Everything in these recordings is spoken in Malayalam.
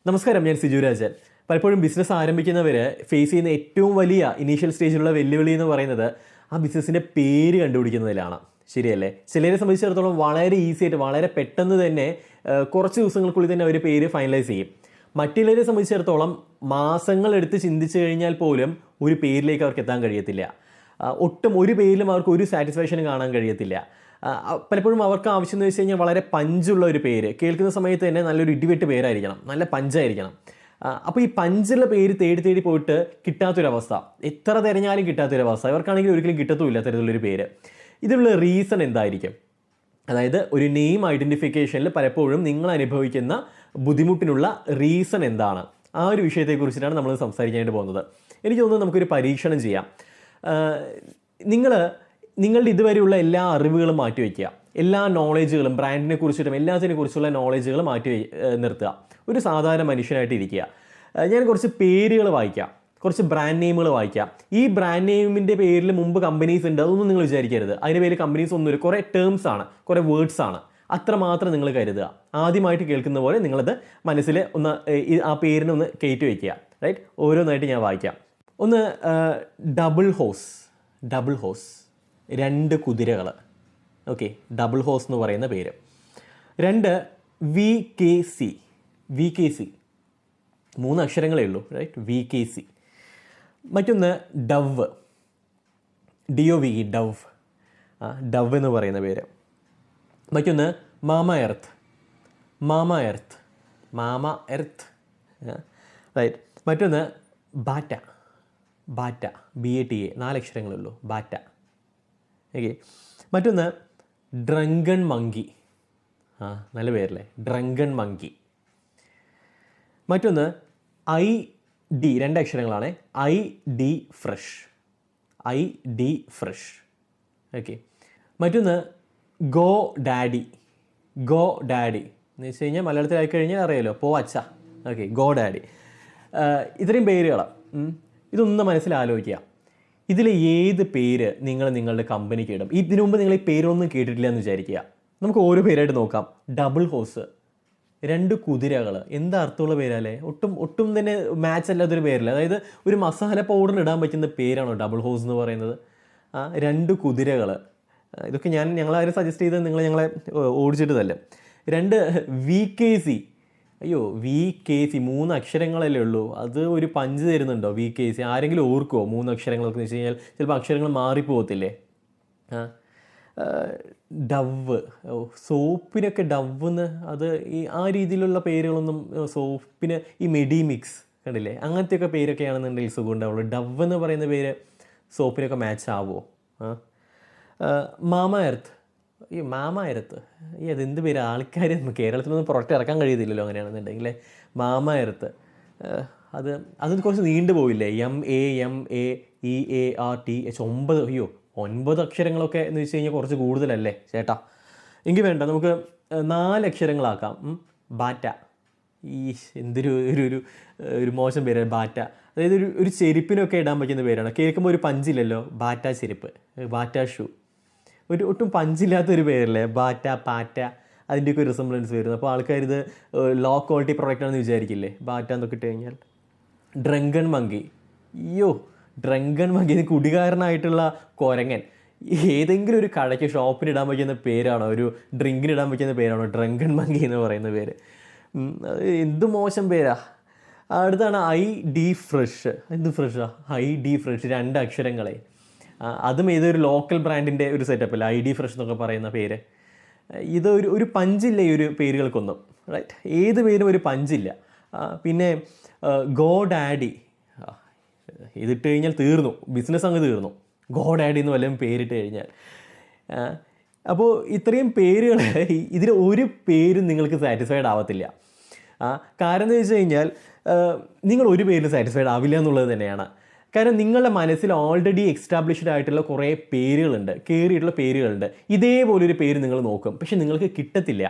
നമസ്കാരം, ഞാൻ സിജു രാജൻ. പലപ്പോഴും ബിസിനസ് ആരംഭിക്കുന്നവർ ഫേസ് ചെയ്യുന്ന ഏറ്റവും വലിയ ഇനീഷ്യൽ സ്റ്റേജിലുള്ള വെല്ലുവിളി എന്ന് പറയുന്നത് ആ ബിസിനസ്സിൻ്റെ പേര് കണ്ടുപിടിക്കുന്നതിലാണ്. ശരിയല്ലേ? ചിലരെ സംബന്ധിച്ചിടത്തോളം വളരെ ഈസി ആയിട്ട് വളരെ പെട്ടെന്ന് തന്നെ കുറച്ച് ദിവസങ്ങൾക്കുള്ളിൽ തന്നെ അവർ പേര് ഫൈനലൈസ് ചെയ്യും. മറ്റുള്ളവരെ സംബന്ധിച്ചിടത്തോളം മാസങ്ങളെടുത്ത് ചിന്തിച്ചു കഴിഞ്ഞാൽ പോലും ഒരു പേരിലേക്ക് അവർക്ക് എത്താൻ കഴിയത്തില്ല. ഒട്ടും ഒരു പേരിലും അവർക്ക് ഒരു സാറ്റിസ്ഫാക്ഷനും കാണാൻ കഴിയത്തില്ല. പലപ്പോഴും അവർക്ക് ആവശ്യം എന്ന് വെച്ച് കഴിഞ്ഞാൽ വളരെ പഞ്ചുള്ള ഒരു പേര് കേൾക്കുന്ന സമയത്ത് തന്നെ നല്ലൊരു ഇടിവെട്ട് പേരായിരിക്കണം, നല്ല പഞ്ചായിരിക്കണം. അപ്പോൾ ഈ പഞ്ചുള്ള പേര് തേടി തേടി പോയിട്ട് കിട്ടാത്തൊരവസ്ഥ, എത്ര തിരഞ്ഞാലും കിട്ടാത്തൊരവസ്ഥ, ഇവർക്കാണെങ്കിൽ ഒരിക്കലും കിട്ടത്തുമില്ല അത്തരത്തിലുള്ളൊരു പേര്. ഇതിനുള്ള റീസൺ എന്തായിരിക്കും? അതായത് ഒരു നെയിം ഐഡൻറ്റിഫിക്കേഷനിൽ പലപ്പോഴും നിങ്ങൾ അനുഭവിക്കുന്ന ബുദ്ധിമുട്ടിനുള്ള റീസൺ എന്താണ്? ആ ഒരു വിഷയത്തെക്കുറിച്ചിട്ടാണ് നമ്മൾ സംസാരിക്കാനായിട്ട് പോകുന്നത്. എനിക്ക് തോന്നുന്നു നമുക്കൊരു പരീക്ഷണം ചെയ്യാം. നിങ്ങളുടെ ഇതുവരെയുള്ള എല്ലാ അറിവുകളും മാറ്റിവെക്കുക, എല്ലാ നോളേജുകളും, ബ്രാൻഡിനെ കുറിച്ചിട്ടും എല്ലാത്തിനെ കുറിച്ചുള്ള നോളേജുകൾ മാറ്റി നിർത്തുക. ഒരു സാധാരണ മനുഷ്യനായിട്ട് ഇരിക്കുക. ഞാൻ കുറച്ച് പേരുകൾ വായിക്കാം, കുറച്ച് ബ്രാൻഡ് നെയിമുകൾ വായിക്കാം. ഈ ബ്രാൻഡ് നെയിമിൻ്റെ പേരിൽ മുമ്പ് കമ്പനീസ് ഉണ്ട്, അതൊന്നും നിങ്ങൾ വിചാരിക്കരുത്. അതിൻ്റെ പേര് കമ്പനീസ് ഒന്നുമില്ല, കുറേ ടേംസ് ആണ്, കുറേ വേർഡ്സ് ആണ്. അത്രമാത്രം നിങ്ങൾ കരുതുക. ആദ്യമായിട്ട് കേൾക്കുന്ന പോലെ നിങ്ങളത് മനസ്സിൽ ഒന്ന് ആ പേരിനെ ഒന്ന് കയറ്റി വയ്ക്കുക. റൈറ്റ്? ഓരോന്നായിട്ട് ഞാൻ വായിക്കാം. ഒന്ന് ഡബിൾ ഹോസ്, 2 കുതിരകൾ. ഓക്കെ, ഡബിൾ ഹോസ് എന്ന് പറയുന്ന പേര്. 2 VKC, 3 അക്ഷരങ്ങളേ ഉള്ളൂ. റൈറ്റ്? VKC. മറ്റൊന്ന് ഡവ്, DOVE, ഡവ് എന്ന് പറയുന്ന പേര്. മറ്റൊന്ന് മാമ എർത്ത്. റൈറ്റ്? മറ്റൊന്ന് ബാറ്റ, BATA, 4 അക്ഷരങ്ങളേ ഉള്ളൂ, ബാറ്റ. ഓക്കെ. മറ്റൊന്ന് ഡ്രങ്കൺ മങ്കി. നല്ല പേരല്ലേ, ഡ്രങ്കൺ മങ്കി. മറ്റൊന്ന് ID, 2 അക്ഷരങ്ങളാണ്, ID ഫ്രഷ്. ഓക്കെ. മറ്റൊന്ന് ഗോ ഡാഡി എന്ന് വെച്ച് കഴിഞ്ഞാൽ മലയാളത്തിലായി കഴിഞ്ഞാൽ അറിയാലോ, പോ അച്ഛ. Okay, go daddy. ഇത്രയും പേരുകളാണ്. ഇതൊന്ന് മനസ്സിലാലോചിക്കുക. ഇതിൽ ഏത് പേര് നിങ്ങൾ നിങ്ങളുടെ കമ്പനിക്ക് ഇടും? ഇതിനു മുമ്പ് നിങ്ങൾ ഈ പേരൊന്നും കേട്ടിട്ടില്ല എന്ന് വിചാരിക്കുക. നമുക്ക് ഓരോ പേരായിട്ട് നോക്കാം. ഡബിൾ ഹോസ്, 2 കുതിരകൾ. എന്താ അർത്ഥമുള്ള പേരല്ലേ? ഒട്ടും തന്നെ മാച്ച് അല്ലാത്തൊരു പേരല്ല. അതായത് ഒരു മസാല പൗഡറിന് ഇടാൻ പറ്റുന്ന പേരാണോ ഡബിൾ ഹോസ് എന്ന് പറയുന്നത്? 2 കുതിരകൾ. ഇതൊക്കെ ഞങ്ങളാരും സജസ്റ്റ് ചെയ്ത് ഞങ്ങളെ ഓടിച്ചിട്ട് തന്നെ. 2 VKC. അയ്യോ, VKC 3 അക്ഷരങ്ങളല്ലേ ഉള്ളൂ. അത് ഒരു പഞ്ച് തരുന്നുണ്ടോ VKC? ആരെങ്കിലും ഓർക്കുമോ 3 അക്ഷരങ്ങളൊക്കെ എന്ന് വെച്ച് കഴിഞ്ഞാൽ ചിലപ്പോൾ അക്ഷരങ്ങൾ മാറിപ്പോകത്തില്ലേ? ഡവ്, സോപ്പിനൊക്കെ ഡവ്ന്ന്, അത് ആ രീതിയിലുള്ള പേരുകളൊന്നും സോപ്പിന് ഈ മെഡിമിക്സ് കണ്ടില്ലേ, അങ്ങനത്തെയൊക്കെ പേരൊക്കെയാണെന്നുണ്ടെങ്കിൽ സുഖം ഉണ്ടാവുള്ളൂ. ഡവ് എന്ന് പറയുന്ന പേര് സോപ്പിനൊക്കെ മാച്ച് ആവുമോ? മാമ എർത്ത്, അതെന്ത് പേര്? ആൾക്കാർ കേരളത്തിലൊന്നും പുറത്ത് ഇറക്കാൻ കഴിയത്തില്ലല്ലോ അങ്ങനെയാണെന്നുണ്ടെങ്കിൽ. മാമ എർത്ത്, അത് കുറച്ച് നീണ്ടു പോയില്ലേ? MAMAEARTH, 9 അക്ഷരങ്ങളൊക്കെ എന്ന് വെച്ച് കഴിഞ്ഞാൽ കുറച്ച് കൂടുതലല്ലേ ചേട്ടാ? എങ്കിൽ വേണ്ട, നമുക്ക് 4 അക്ഷരങ്ങളാക്കാം. ബാറ്റ. എന്തൊരു ഒരു മോശം പേരാണ് ബാറ്റ. അതായത് ഒരു ചെരുപ്പിനൊക്കെ ഇടാൻ പറ്റുന്ന പേരാണ്. കേൾക്കുമ്പോൾ ഒരു പഞ്ചില്ലല്ലോ, ബാറ്റ ചെരുപ്പ്, ബാറ്റ ഷൂ. ഒട്ടും പഞ്ചില്ലാത്തൊരു പേരല്ലേ, ബാറ്റ, പാറ്റ. അതിൻ്റെയൊക്കെ ഒരു റിസംബ്ലൻസ് വരുന്നു. അപ്പോൾ ആൾക്കാരിത് ലോ ക്വാളിറ്റി പ്രൊഡക്റ്റാണെന്ന് വിചാരിക്കില്ലേ ബാറ്റ എന്നൊക്കെ ഇട്ട് കഴിഞ്ഞാൽ. ഡ്രങ്കൺ മങ്കി, ഡ്രങ്കൺ മങ്കി, ഇത് കുടികാരനായിട്ടുള്ള കുരങ്ങൻ. ഏതെങ്കിലും ഒരു കടയ്ക്ക് ഷോപ്പിന് ഇടാൻ പറ്റുന്ന പേരാണോ? ഒരു ഡ്രിങ്കിന് ഇടാൻ പറ്റുന്ന പേരാണോ ഡ്രങ്കൺ മങ്കി എന്ന് പറയുന്ന പേര്? എന്ത് മോശം പേരാ. അടുത്താണ് ID ഫ്രഷ്. എന്ത് ഫ്രഷാ? ID ഫ്രഷ്, 2 അക്ഷരങ്ങളെ. അതും ഏതൊരു ലോക്കൽ ബ്രാൻഡിൻ്റെ ഒരു സെറ്റപ്പല്ല ID ഫ്രഷ് എന്നൊക്കെ പറയുന്ന പേര്. ഇത് ഒരു പഞ്ചില്ല ഈ ഒരു പേരുകൾക്കൊന്നും. റൈറ്റ്? ഏത് പേരും ഒരു പഞ്ചില്ല. പിന്നെ ഗോ ഡാഡി, ഇതിട്ട് കഴിഞ്ഞാൽ തീർന്നു, ബിസിനസ് അങ്ങ് തീർന്നു. ഗോ ഡാഡി എന്ന് വല്ലതും പേരിട്ട് കഴിഞ്ഞാൽ. അപ്പോൾ ഇത്രയും പേരുകൾ, ഇതിൽ ഒരു പേരും നിങ്ങൾക്ക് സാറ്റിസ്ഫൈഡ് ആവത്തില്ല. കാരണം എന്ന് വെച്ച് കഴിഞ്ഞാൽ നിങ്ങൾ ഒരു പേരിൽ സാറ്റിസ്ഫൈഡ് ആവില്ല എന്നുള്ളത് തന്നെയാണ്. കാരണം നിങ്ങളുടെ മനസ്സിൽ ഓൾറെഡി എക്സ്റ്റാബ്ലിഷ്ഡ് ആയിട്ടുള്ള കുറേ പേരുകളുണ്ട്, കയറിയിട്ടുള്ള പേരുകളുണ്ട്. ഇതേപോലൊരു പേര് നിങ്ങൾ നോക്കും, പക്ഷെ നിങ്ങൾക്ക് കിട്ടത്തില്ല.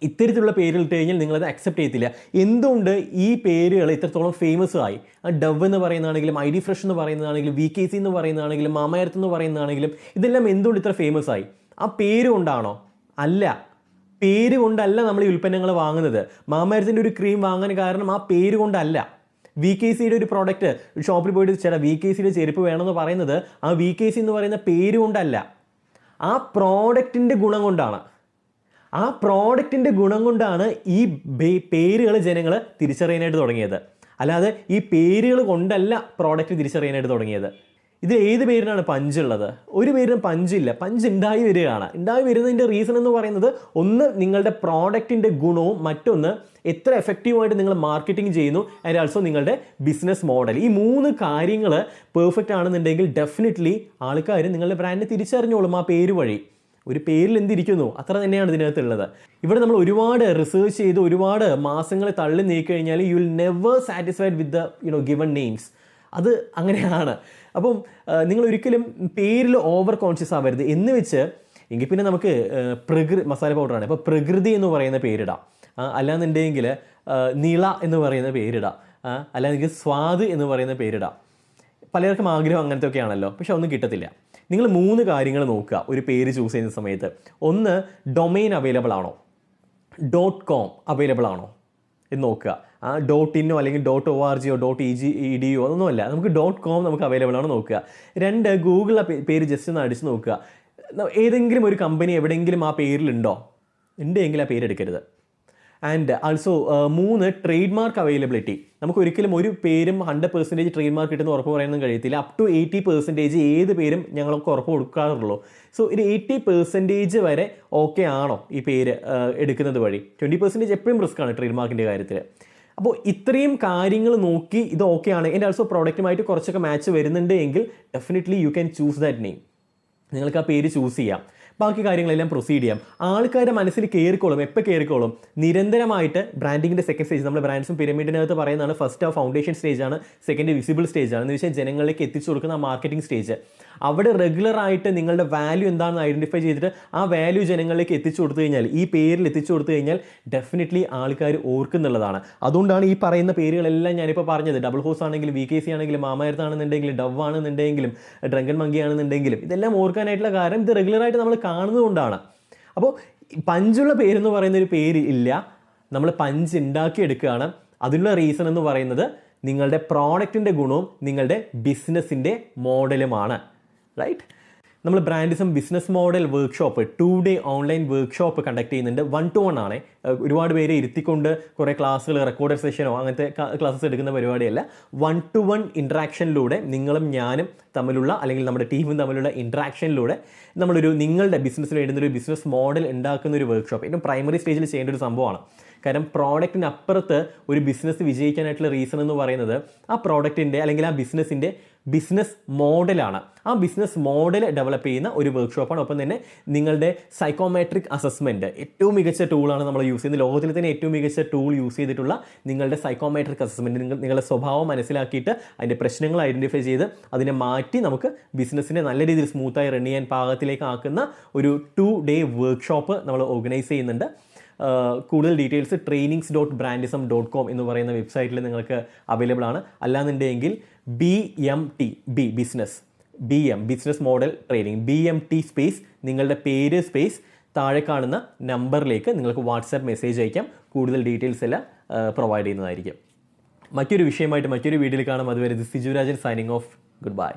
ഇത്തരത്തിലുള്ള പേരുകൾ ഇട്ട് കഴിഞ്ഞാൽ നിങ്ങളത് അക്സെപ്റ്റ് ചെയ്യത്തില്ല. എന്തുകൊണ്ട് ഈ പേരുകൾ ഇത്രത്തോളം ഫേമസ് ആയി? ഡവ് എന്ന് പറയുന്നതാണെങ്കിലും, ID ഫ്രഷ് എന്ന് പറയുന്നതാണെങ്കിലും, VKC എന്ന് പറയുന്നതാണെങ്കിലും, മാമ എർത്ത് എന്ന് പറയുന്നതാണെങ്കിലും, ഇതെല്ലാം എന്തുകൊണ്ട് ഇത്ര ഫേമസ് ആയി? ആ പേര് കൊണ്ടാണോ? അല്ല. പേര് കൊണ്ടല്ല നമ്മൾ ഈ ഉൽപ്പന്നങ്ങൾ വാങ്ങുന്നത്. മാമരത്തിൻ്റെ ഒരു ക്രീം വാങ്ങാൻ കാരണം ആ പേര് കൊണ്ടല്ല. VKCയുടെ ഒരു പ്രോഡക്റ്റ് ഷോപ്പിൽ പോയിട്ട് ചേട്ടാ VKCയുടെ ചെരുപ്പ് വേണമെന്ന് പറയുന്നത് ആ VKC എന്ന് പറയുന്ന പേര് കൊണ്ടല്ല, ആ പ്രോഡക്റ്റിൻ്റെ ഗുണം കൊണ്ടാണ്. ആ പ്രോഡക്റ്റിൻ്റെ ഗുണം കൊണ്ടാണ് ഈ പേരുകൾ ജനങ്ങൾ തിരിച്ചറിയാനായിട്ട് തുടങ്ങിയത്. അല്ലാതെ ഈ പേരുകൾ കൊണ്ടല്ല പ്രോഡക്റ്റ് തിരിച്ചറിയാനായിട്ട് തുടങ്ങിയത്. ഇത് ഏത് പേരിനാണ് പഞ്ചുള്ളത്? ഒരു പേരിനും പഞ്ചില്ല. പഞ്ച് ഉണ്ടായി വരികയാണ്. ഉണ്ടായി വരുന്നതിൻ്റെ റീസൺ എന്ന് പറയുന്നത് ഒന്ന് നിങ്ങളുടെ പ്രോഡക്റ്റിൻ്റെ ഗുണവും, മറ്റൊന്ന് എത്ര എഫക്റ്റീവായിട്ട് നിങ്ങൾ മാർക്കറ്റിംഗ് ചെയ്യുന്നു, ആൻഡ് ആൾസോ നിങ്ങളുടെ ബിസിനസ് മോഡൽ. ഈ 3 കാര്യങ്ങൾ പെർഫെക്റ്റ് ആണെന്നുണ്ടെങ്കിൽ ഡെഫിനറ്റ്ലി ആൾക്കാർ നിങ്ങളുടെ ബ്രാൻഡിനെ തിരിച്ചറിഞ്ഞോളും ആ പേര് വഴി. ഒരു പേരിൽ എന്തിരിക്കുന്നു അത്ര തന്നെയാണ് ഇതിനകത്തുള്ളത്. ഇവിടെ നമ്മൾ ഒരുപാട് റിസർച്ച് ചെയ്ത് ഒരുപാട് മാസങ്ങൾ തള്ളി നീക്കിക്കഴിഞ്ഞാൽ you will never satisfied with the given names. അത് അങ്ങനെയാണ്. അപ്പം നിങ്ങൾ ഒരിക്കലും പേരിൽ ഓവർ കോൺഷ്യസ് ആവരുത്. എന്ന് വെച്ച് എങ്കിൽ പിന്നെ നമുക്ക് മസാല പൗഡറാണ്, ഇപ്പോൾ പ്രകൃതി എന്ന് പറയുന്ന പേരിടാം, അല്ലാന്നുണ്ടെങ്കിൽ നിള എന്ന് പറയുന്ന പേരിടാം, അല്ലാന്നുണ്ടെങ്കിൽ സ്വാദ് എന്ന് പറയുന്ന പേരിടാം. പലർക്കും ആഗ്രഹം അങ്ങനത്തെ ഒക്കെ ആണല്ലോ, പക്ഷെ ഒന്നും കിട്ടത്തില്ല. നിങ്ങൾ 3 കാര്യങ്ങൾ നോക്കുക ഒരു പേര് ചൂസ് ചെയ്യുന്ന സമയത്ത്. ഒന്ന്, ഡൊമൈൻ അവൈലബിൾ ആണോ, .com അവൈലബിൾ ആണോ എന്ന് നോക്കുക. .in അല്ലെങ്കിൽ .org .edu അതൊന്നുമല്ല, നമുക്ക് .com നമുക്ക് അവൈലബിൾ ആണോ നോക്കുക. 2, ഗൂഗിൾ ആ പേര് ജസ്റ്റ് ഒന്ന് അടിച്ച് നോക്കുക. ഏതെങ്കിലും ഒരു കമ്പനി എവിടെയെങ്കിലും ആ പേരിലുണ്ടോ? ഉണ്ടെങ്കിൽ ആ പേരെടുക്കരുത്. And also 3, trade mark availability. നമുക്ക് ഒരിക്കലും ഒരു പേരും 100% ട്രേഡ് മാർക്ക് കിട്ടുന്ന ഉറപ്പ് പറയാനൊന്നും കഴിയത്തില്ല. അപ് ടു 80% ഏത് പേരും ഞങ്ങൾക്ക് ഉറപ്പ് കൊടുക്കാറുള്ളൂ. സോ ഒരു 80% വരെ ഓക്കെ ആണോ ഈ പേര് എടുക്കുന്നത് വഴി? 20% എപ്പോഴും റിസ്ക് ആണ് ട്രേഡ് മാർക്കിൻ്റെ കാര്യത്തിൽ. അപ്പോൾ ഇത്രയും കാര്യങ്ങൾ നോക്കി ഇത് ഓക്കെ ആണ്, എൻ്റെ ആൾസോ പ്രോഡക്റ്റുമായിട്ട് കുറച്ചൊക്കെ മാച്ച് വരുന്നുണ്ട് എങ്കിൽ definitely you can choose that name. നിങ്ങൾക്ക് ആ പേര് ചൂസ് ചെയ്യാം, ബാക്കി കാര്യങ്ങളെല്ലാം പ്രൊസീഡ് ചെയ്യാം. ആൾക്കാരുടെ മനസ്സിൽ കയറിക്കോളും. എപ്പോൾ കയറിക്കോളും? നിരന്തരമായിട്ട് ബ്രാൻഡിങ്ങിൻ്റെ സെക്കൻഡ് സ്റ്റേജ്, നമ്മൾ ബ്രാൻഡ്സും പിരമിഡിനകത്ത് പറയുന്നതാണ്. ഫസ്റ്റ് ഫൗണ്ടേഷൻ സ്റ്റേജാണ്, സെക്കൻഡ് വിസിബിൾ സ്റ്റേജാണ്. എന്ന് വെച്ചാൽ ജനങ്ങളിലേക്ക് എത്തിച്ചു കൊടുക്കുന്ന ആ മാർക്കറ്റിംഗ് സ്റ്റേജ്. അവിടെ റെഗുലറായിട്ട് നിങ്ങളുടെ വാല്യൂ എന്താണെന്ന് ഐഡൻറ്റിഫൈ ചെയ്തിട്ട് ആ വാല്യൂ ജനങ്ങളിലേക്ക് എത്തിച്ചു കൊടുത്തു കഴിഞ്ഞാൽ, ഈ പേരിൽ എത്തിച്ചു കൊടുത്തു കഴിഞ്ഞാൽ ഡെഫിനറ്റ്ലി ആൾക്കാർ ഓർക്കുന്നുള്ളതാണ്. അതുകൊണ്ടാണ് ഈ പറയുന്ന പേരുകളെല്ലാം ഞാനിപ്പോൾ പറഞ്ഞത്. ഡബിൾ ഹോസ് ആണെങ്കിലും VKC ആണെങ്കിലും മാമയർത്ത് ആണെന്നുണ്ടെങ്കിലും ഡവ് ആണെന്നുണ്ടെങ്കിലും ഡ്രങ്കൻ മങ്കി ആണെന്നുണ്ടെങ്കിലും ഇതെല്ലാം ഓർക്കാനായിട്ടുള്ള കാരണം ഇത് റെഗുലറായിട്ട് നമ്മൾ കാണുന്നതുകൊണ്ടാണ്. അപ്പോൾ പഞ്ചുള്ള പേരെന്ന് പറയുന്നൊരു പേര് ഇല്ല, നമ്മൾ പഞ്ച് ഉണ്ടാക്കിയെടുക്കുകയാണ്. അതിനുള്ള റീസൺ എന്ന് പറയുന്നത് നിങ്ങളുടെ പ്രോഡക്റ്റിൻ്റെ ഗുണവും നിങ്ങളുടെ ബിസിനസ്സിൻ്റെ മോഡലുമാണ്. റൈറ്റ്? നമ്മൾ brandism business model workshop 2 day online workshop conduct ചെയ്യുന്നുണ്ട്. 1-to-1 ആണ്. ഒരുപാട് പേരെ ഇരുത്തിക്കൊണ്ട് കുറേ ക്ലാസ്സുകൾ, റെക്കോർഡഡ് സെഷനോ അങ്ങനത്തെ ക്ലാസ്സസ് എടുക്കുന്ന പരിപാടിയല്ല. 1-to-1 ഇൻട്രാക്ഷനിലൂടെ നിങ്ങളും ഞാനും തമ്മിലുള്ള, അല്ലെങ്കിൽ നമ്മുടെ ടീമും തമ്മിലുള്ള ഇൻട്രാക്ഷനിലൂടെ നിങ്ങളുടെ ബിസിനസ്സിന് വേണ്ടുന്ന ഒരു ബിസിനസ് മോഡൽ ഉണ്ടാക്കുന്ന ഒരു വർക്ക്ഷോപ്പ്. ഏറ്റവും പ്രൈമറി സ്റ്റേജിൽ ചെയ്യേണ്ട ഒരു സംഭവമാണ്. കാരണം പ്രോഡക്റ്റിനപ്പുറത്ത് ഒരു ബിസിനസ് വിജയിക്കാനായിട്ടുള്ള റീസൺ എന്ന് പറയുന്നത് ആ പ്രോഡക്റ്റിൻ്റെ അല്ലെങ്കിൽ ആ ബിസിനസ്സിൻ്റെ ബിസിനസ് മോഡലാണ്. ആ ബിസിനസ് മോഡൽ ഡെവലപ്പ് ചെയ്യുന്ന ഒരു വർക്ക്ഷോപ്പാണ്. ഒപ്പം തന്നെ നിങ്ങളുടെ സൈക്കോമെട്രിക് അസസ്മെൻറ്റ് ഏറ്റവും മികച്ച ടൂളാണ് നമ്മൾ യൂസ് ചെയ്യുന്നത്. ലോകത്തിൽ തന്നെ ഏറ്റവും മികച്ച ടൂൾ യൂസ് ചെയ്തിട്ടുള്ള നിങ്ങളുടെ സൈക്കോമെട്രിക് അസസ്മെൻറ്റ്, നിങ്ങളുടെ സ്വഭാവം മനസ്സിലാക്കിയിട്ട് അതിൻ്റെ പ്രശ്നങ്ങൾ ഐഡൻറ്റിഫൈ ചെയ്ത് അതിനെ മാറ്റി നമുക്ക് ബിസിനസ്സിനെ നല്ല രീതിയിൽ സ്മൂത്തായി റൺ ചെയ്യാൻ പാകത്തിലേക്ക് ആക്കുന്ന ഒരു 2 day വർക്ക്ഷോപ്പ് നമ്മൾ ഓർഗനൈസ് ചെയ്യുന്നുണ്ട്. കൂടുതൽ ഡീറ്റെയിൽസ് trainings.brandism.com എന്ന് പറയുന്ന വെബ്സൈറ്റിൽ നിങ്ങൾക്ക് അവൈലബിൾ ആണ്. അല്ലാന്നുണ്ടെങ്കിൽ business model training BMT space നിങ്ങളുടെ പേര് സ്പേസ് താഴെ കാണുന്ന നമ്പറിലേക്ക് നിങ്ങൾക്ക് വാട്സാപ്പ് മെസ്സേജ് അയക്കാം. കൂടുതൽ ഡീറ്റെയിൽസ് എല്ലാം പ്രൊവൈഡ് ചെയ്യുന്നതായിരിക്കും. മറ്റൊരു വിഷയമായിട്ട് മറ്റൊരു വീഡിയോയിൽ കാണാം. അതുവരെ Siju Rajan signing off. Good bye.